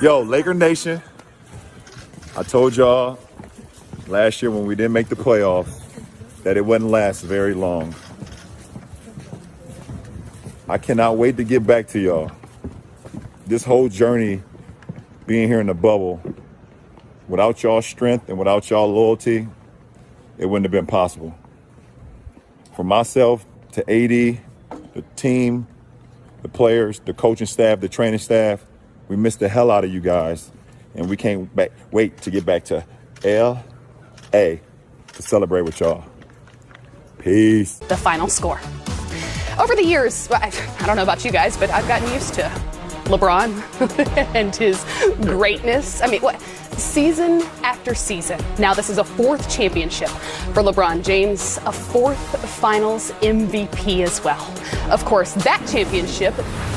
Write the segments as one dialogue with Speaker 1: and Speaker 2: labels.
Speaker 1: Yo, Laker Nation, I told y'all last year when we didn't make the playoffs that it wouldn't last very long. I cannot wait to get back to y'all. This whole journey being here in the bubble, without y'all strength and without y'all loyalty, it wouldn't have been possible. For myself, to AD, the team, the players, the coaching staff, the training staff, we missed the hell out of you guys. And we can't wait to get back to L.A. to celebrate with y'all. Peace.
Speaker 2: The final score. Over the years, I don't know about you guys, but I've gotten used to LeBron and his greatness. I mean, what? Season after season. Now this is a fourth championship for LeBron James, a fourth finals MVP as well. Of course, that championship,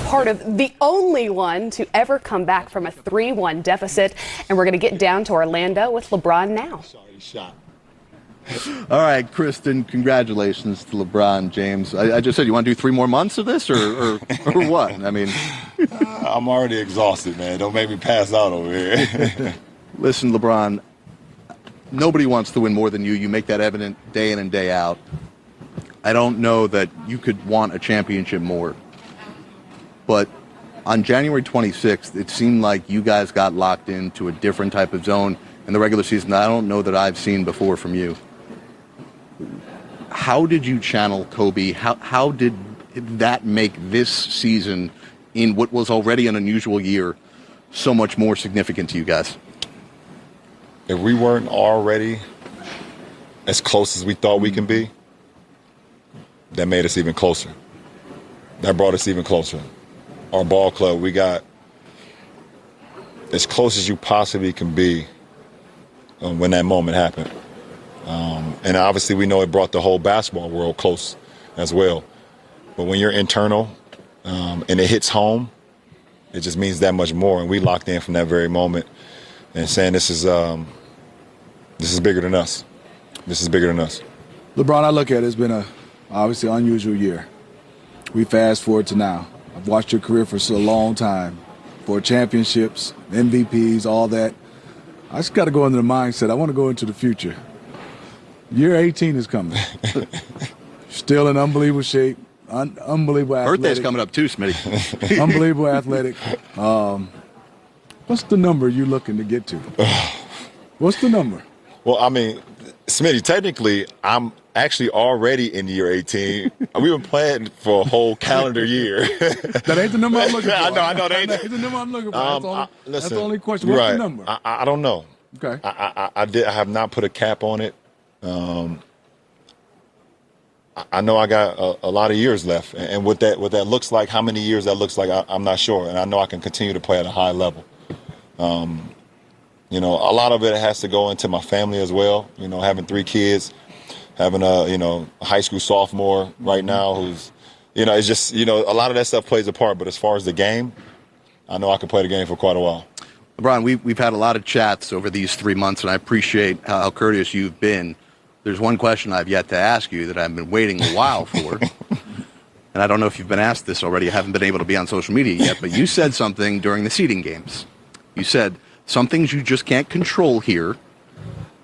Speaker 2: part of the only one to ever come back from a 3-1 deficit. And we're going to get down to Orlando with LeBron now.
Speaker 3: All right, Kristen, congratulations to LeBron James. I just said, you want to do 3 more months of this or what? I mean,
Speaker 1: I'm already exhausted, man. Don't make me pass out over here.
Speaker 3: Listen, LeBron, nobody wants to win more than you. You make that evident day in and day out. I don't know that you could want a championship more. But on January 26th, it seemed like you guys got locked into a different type of zone in the regular season that I don't know that I've seen before from you. How did you channel Kobe? How did that make this season, in what was already an unusual year, so much more significant to you guys?
Speaker 1: If we weren't already as close as we thought we can be, that made us even closer. That brought us even closer. Our ball club, we got as close as you possibly can be when that moment happened. And obviously we know it brought the whole basketball world close as well. But when you're internal and it hits home, it just means that much more. And we locked in from that very moment and saying this is bigger than us. This is bigger than us.
Speaker 4: LeBron, I look at it, it's been a obviously unusual year. We fast forward to now. I've watched your career for so long time, for championships, MVPs, all that. I just got to go into the mindset. I want to go into the future. Year 18 is coming. Still in unbelievable shape, unbelievable athletic.
Speaker 3: Birthday's coming up too, Smitty.
Speaker 4: Unbelievable athletic. What's the number you're looking to get to? What's the number?
Speaker 1: Well, I mean, Smitty, technically, I'm actually already in year 18. We've been playing for a whole calendar year.
Speaker 4: That ain't the number I'm looking for.
Speaker 1: I know. That ain't
Speaker 4: the number I'm looking for. That's the only question. What's the number?
Speaker 1: I don't know.
Speaker 4: Okay.
Speaker 1: I have not put a cap on it. I know I got a lot of years left, and what that looks like, how many years that looks like, I'm not sure. And I know I can continue to play at a high level. You know, a lot of it has to go into my family as well. You know, having 3 kids, having a high school sophomore right now who's, it's just, a lot of that stuff plays a part. But as far as the game, I know I can play the game for quite a while.
Speaker 3: LeBron, we've had a lot of chats over these 3 months, and I appreciate how courteous you've been. There's one question I've yet to ask you that I've been waiting a while for. And I don't know if you've been asked this already. You haven't been able to be on social media yet, but you said something during the seeding games. You said, some things you just can't control here.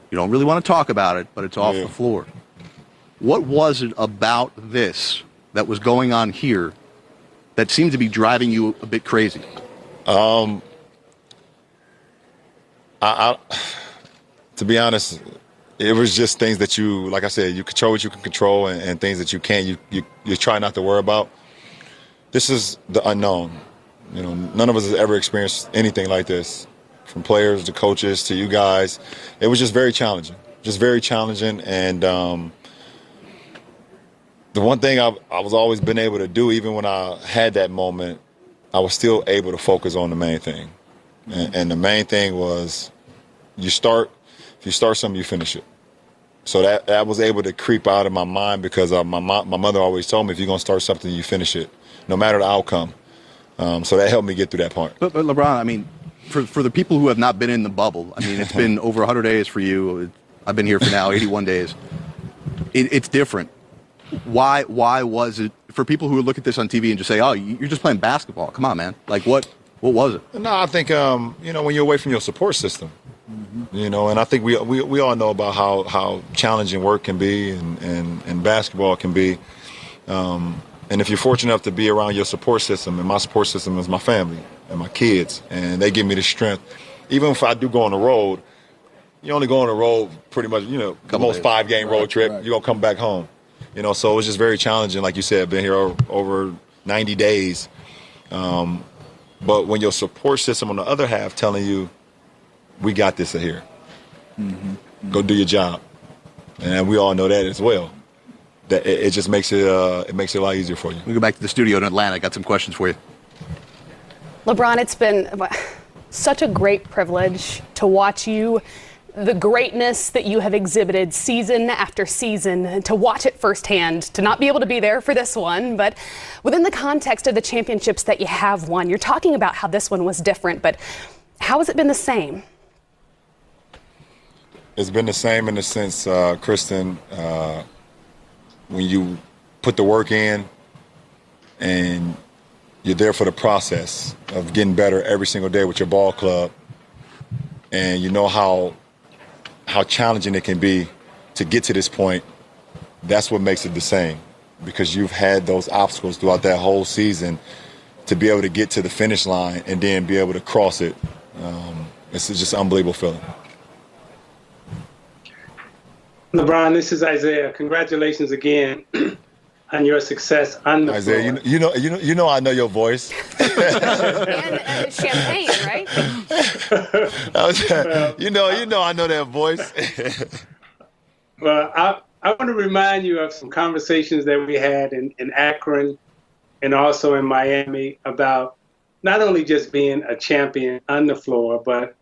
Speaker 3: You don't really want to talk about it, but it's off the floor. What was it about this that was going on here that seemed to be driving you a bit crazy?
Speaker 1: To be honest, it was just things that you, like I said, you control what you can control, and things that you can't, you try not to worry about. This is the unknown. None of us has ever experienced anything like this, from players to coaches to you guys. It was just very challenging, and the one thing I was always been able to do, even when I had that moment, I was still able to focus on the main thing. And the main thing was, if you start something, you finish it. So that was able to creep out of my mind, because my mother always told me, if you're going to start something, you finish it, no matter the outcome. So that helped me get through that part.
Speaker 3: But LeBron, I mean, for the people who have not been in the bubble, I mean, it's been over 100 days for you. I've been here for now 81 days. It's different. Why was it, for people who look at this on TV and just say, oh, you're just playing basketball? Come on, man. Like, what What was it?
Speaker 1: No, I think when you're away from your support system, and I think we all know about how challenging work can be and basketball can be. And if you're fortunate enough to be around your support system, and my support system is my family and my kids, and they give me the strength. Even if I do go on the road, you only go on the road pretty much, the most 5-game road trip. You're going to come back home. So it was just very challenging, like you said, been here over 90 days. But when your support system on the other half telling you, we got this here, go do your job. And we all know that as well. That it just makes it a lot easier for you.
Speaker 3: We go back to the studio in Atlanta. I got some questions for you.
Speaker 2: LeBron, it's been such a great privilege to watch you, the greatness that you have exhibited season after season, to watch it firsthand, to not be able to be there for this one, but within the context of the championships that you have won. You're talking about how this one was different, but how has it been the same?
Speaker 1: It's been the same in the sense, Kristen, when you put the work in and you're there for the process of getting better every single day with your ball club, and you know how challenging it can be to get to this point, that's what makes it the same, because you've had those obstacles throughout that whole season to be able to get to the finish line and then be able to cross it. It's just an unbelievable feeling.
Speaker 5: LeBron, this is Isaiah. Congratulations again on your success on the
Speaker 1: Isaiah,
Speaker 5: floor.
Speaker 1: I know your voice.
Speaker 2: And champagne, right?
Speaker 1: I know that voice.
Speaker 5: Well, I want to remind you of some conversations that we had in Akron and also in Miami about not only just being a champion on the floor, but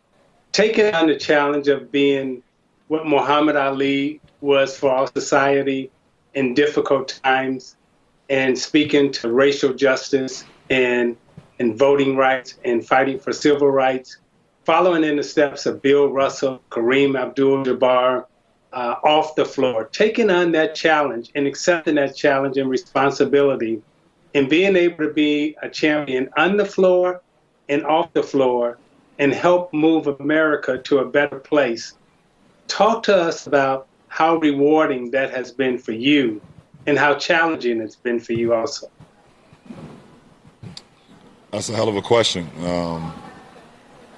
Speaker 5: taking on the challenge of being what Muhammad Ali was for our society in difficult times, and speaking to racial justice and voting rights and fighting for civil rights, following in the steps of Bill Russell, Kareem Abdul-Jabbar, off the floor, taking on that challenge and accepting that challenge and responsibility, and being able to be a champion on the floor and off the floor and help move America to a better place. Talk to us about how rewarding that has been for you and how challenging it's been for you also.
Speaker 1: That's a hell of a question.
Speaker 5: Well,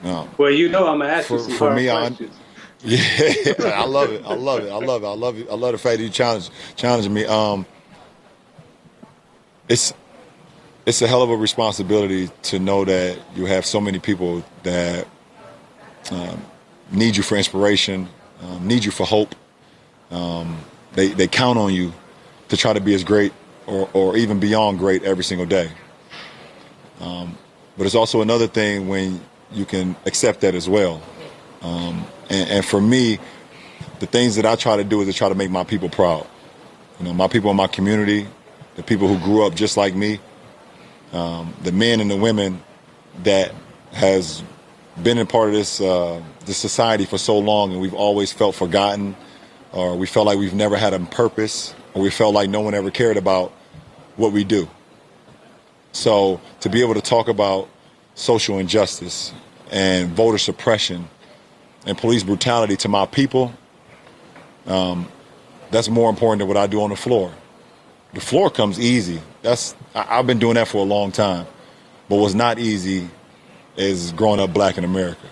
Speaker 5: I'm going to ask you some hard questions.
Speaker 1: Yeah, I love it. I love the fact that you challenging me. It's a hell of a responsibility to know that you have so many people that need you for inspiration, need you for hope. They count on you to try to be as great or even beyond great every single day. But it's also another thing when you can accept that as well. And for me, the things that I try to do is to try to make my people proud. My people in my community, the people who grew up just like me, the men and the women that has been a part of this society for so long, and we've always felt forgotten, or we felt like we've never had a purpose, or we felt like no one ever cared about what we do. So to be able to talk about social injustice and voter suppression and police brutality to my people, that's more important than what I do on the floor. The floor comes easy. I've been doing that for a long time. But what's not easy is growing up black in America.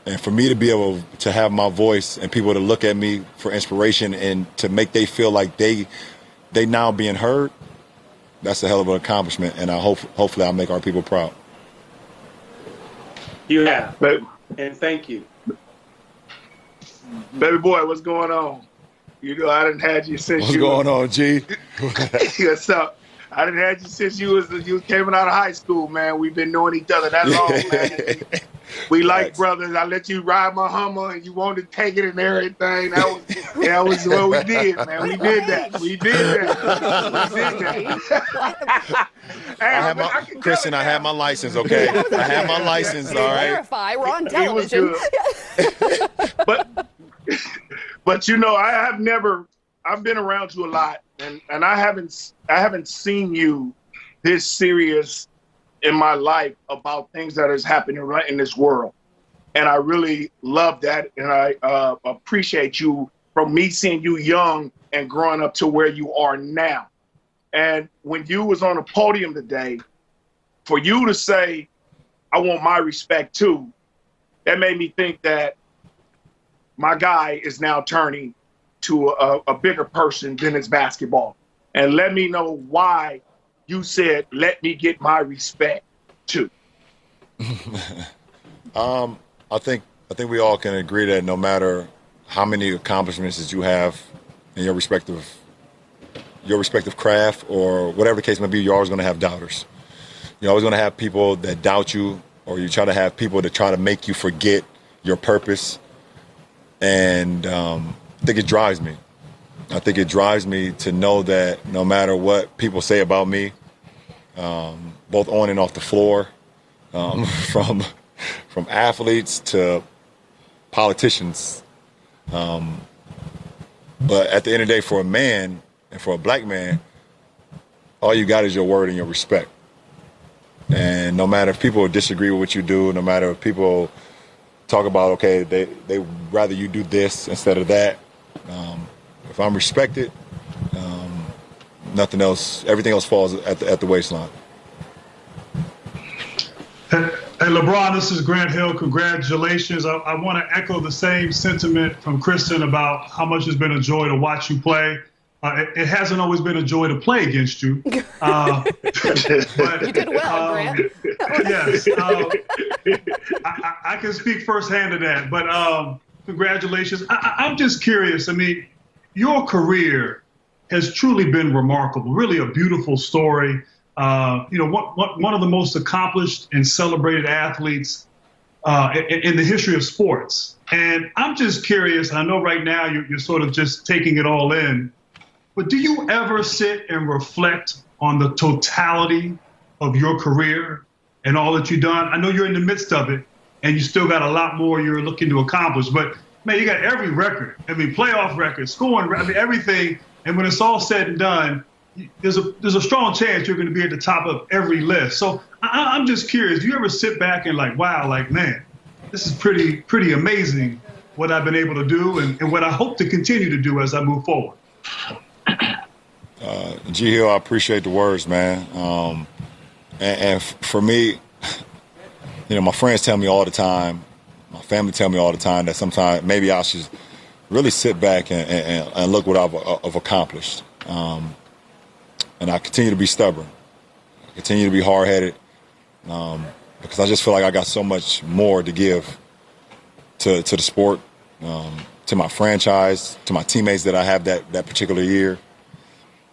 Speaker 1: And for me to be able to have my voice and people to look at me for inspiration and to make they feel like they now being heard, that's a hell of an accomplishment. And hopefully I'll make our people proud.
Speaker 5: You have. And thank you.
Speaker 6: Baby boy, what's going on? I didn't have you since
Speaker 1: What's going on, G?
Speaker 6: What's up? I didn't have you since you came out of high school, man. We've been knowing each other that long, man. We like brothers. I let you ride my Hummer, and you wanted to take it and everything. That was what we did, man. We did that.
Speaker 1: Hey, Christian, I have my license, okay? I have my license, all right?
Speaker 2: Verify, we're on television.
Speaker 6: But I've been around you a lot, and I haven't seen you this serious in my life about things that is happening right in this world. And I really love that. And I appreciate you from me seeing you young and growing up to where you are now. And when you was on a podium today, for you to say, I want my respect too, that made me think that my guy is now turning to a bigger person than his basketball. And let me know why you said, let me get my respect too.
Speaker 1: I think we all can agree that no matter how many accomplishments that you have in your respective craft or whatever the case may be, you're always going to have doubters. You're always going to have people that doubt you, or you try to have people that try to make you forget your purpose. And I think it drives me. I think it drives me to know that no matter what people say about me, both on and off the floor, from athletes to politicians. But at the end of the day, for a man and for a black man, all you got is your word and your respect. And no matter if people disagree with what you do, no matter if people talk about, okay, they rather you do this instead of that, if I'm respected, nothing else, everything else falls at the waistline.
Speaker 7: Hey, LeBron, this is Grant Hill. Congratulations. I want to echo the same sentiment from Kristen about how much it's been a joy to watch you play. It hasn't always been a joy to play against you. But,
Speaker 2: You did well, Grant.
Speaker 7: Yes. I can speak firsthand to that. But congratulations. I'm just curious. I mean, your career has truly been remarkable, really a beautiful story. One of the most accomplished and celebrated athletes in the history of sports. And I'm just curious, I know right now you're sort of just taking it all in, but do you ever sit and reflect on the totality of your career and all that you've done? I know you're in the midst of it and you still got a lot more you're looking to accomplish, but man, you got every record. I mean, playoff record, scoring, I mean, everything. And when it's all said and done, there's a strong chance you're going to be at the top of every list. So I'm just curious, do you ever sit back and like, wow, like, man, this is pretty amazing what I've been able to do and what I hope to continue to do as I move forward?
Speaker 1: G Hill, I appreciate the words, man. And for me, my friends tell me all the time, my family tell me all the time that sometimes maybe I should really sit back and look what I've accomplished. And I continue to be stubborn. I continue to be hard-headed because I just feel like I got so much more to give to the sport, to my franchise, to my teammates that I have that particular year.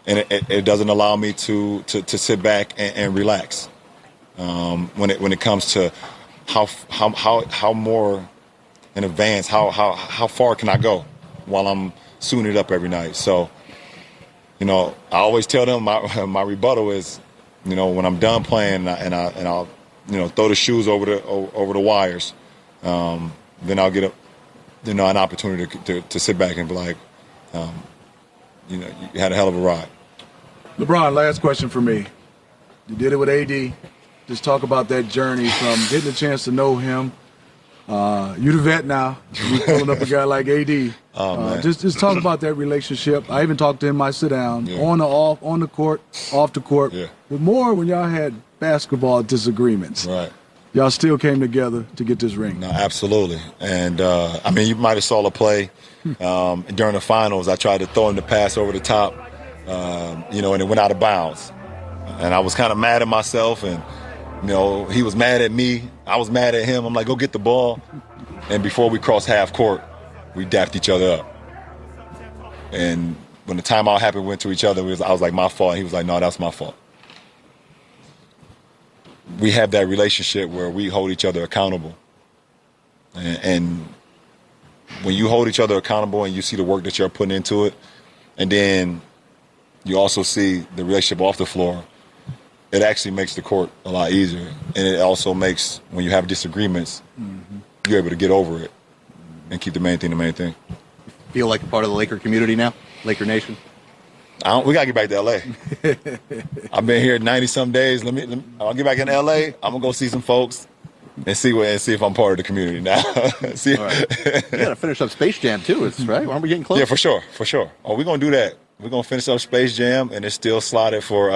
Speaker 1: And it doesn't allow me to sit back and relax when it comes to how more in advance, how far can I go while I'm suiting it up every night. So, I always tell them my rebuttal is, when I'm done playing and I'll throw the shoes over the wires, then I'll get an opportunity to sit back and be like, you had a hell of a ride.
Speaker 4: LeBron, last question for me. You did it with AD. Just talk about that journey from getting a chance to know him. You're the vet now. You're pulling up a guy like AD. Just talk about that relationship. I even talked to him in my sit down, on the off, on the court, off the court. Yeah. But more when y'all had basketball disagreements.
Speaker 1: Right.
Speaker 4: Y'all still came together to get this ring.
Speaker 1: No, absolutely. And you might have saw the play during the finals. I tried to throw him the pass over the top, and it went out of bounds. And I was kind of mad at myself, and he was mad at me. I was mad at him. I'm like, go get the ball. And before we crossed half court, we dapped each other up. And when the timeout happened, we went to each other. I was like, my fault. And he was like, no, that's my fault. We have that relationship where we hold each other accountable. And when you hold each other accountable and you see the work that you're putting into it, and then you also see the relationship off the floor, it actually makes the court a lot easier. And it also makes, when you have disagreements, you're able to get over it and keep the main thing the main thing.
Speaker 3: Feel like a part of the Laker community now? Laker Nation?
Speaker 1: We gotta get back to LA. I've been here 90-some days. I'll get back in LA. I'm gonna go see some folks and see if I'm part of the community now. See,
Speaker 3: All right. You got to finish up Space Jam too, right? Aren't we getting close?
Speaker 1: Yeah, for sure. Oh, we're gonna do that. We're gonna finish up Space Jam, and it's still slotted for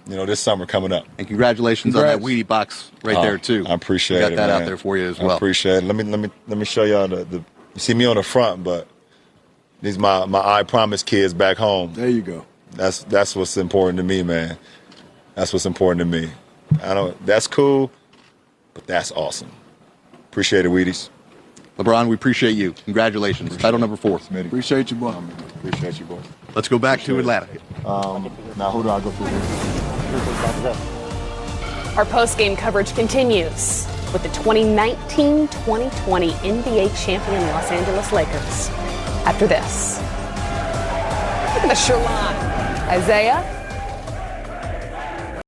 Speaker 1: this summer coming up.
Speaker 3: And congratulations on that Wheatie box right there too.
Speaker 1: I appreciate it.
Speaker 3: Got that
Speaker 1: man.
Speaker 3: out there for you as well.
Speaker 1: I appreciate it. Let me show y'all the. You see me on the front, but these my I Promise kids back home.
Speaker 4: There you go.
Speaker 1: That's what's important to me, man. That's what's important to me. That's cool, but that's awesome. Appreciate it, Wheaties.
Speaker 3: LeBron, we appreciate you. Congratulations. Title number 4.
Speaker 4: Appreciate you, boy.
Speaker 1: Appreciate you, boy.
Speaker 3: Let's go back to Atlanta.
Speaker 1: Now, who do I go through here?
Speaker 2: Our post-game coverage continues with the 2019-2020 NBA champion Los Angeles Lakers. After this, look at the Sherlock. Isaiah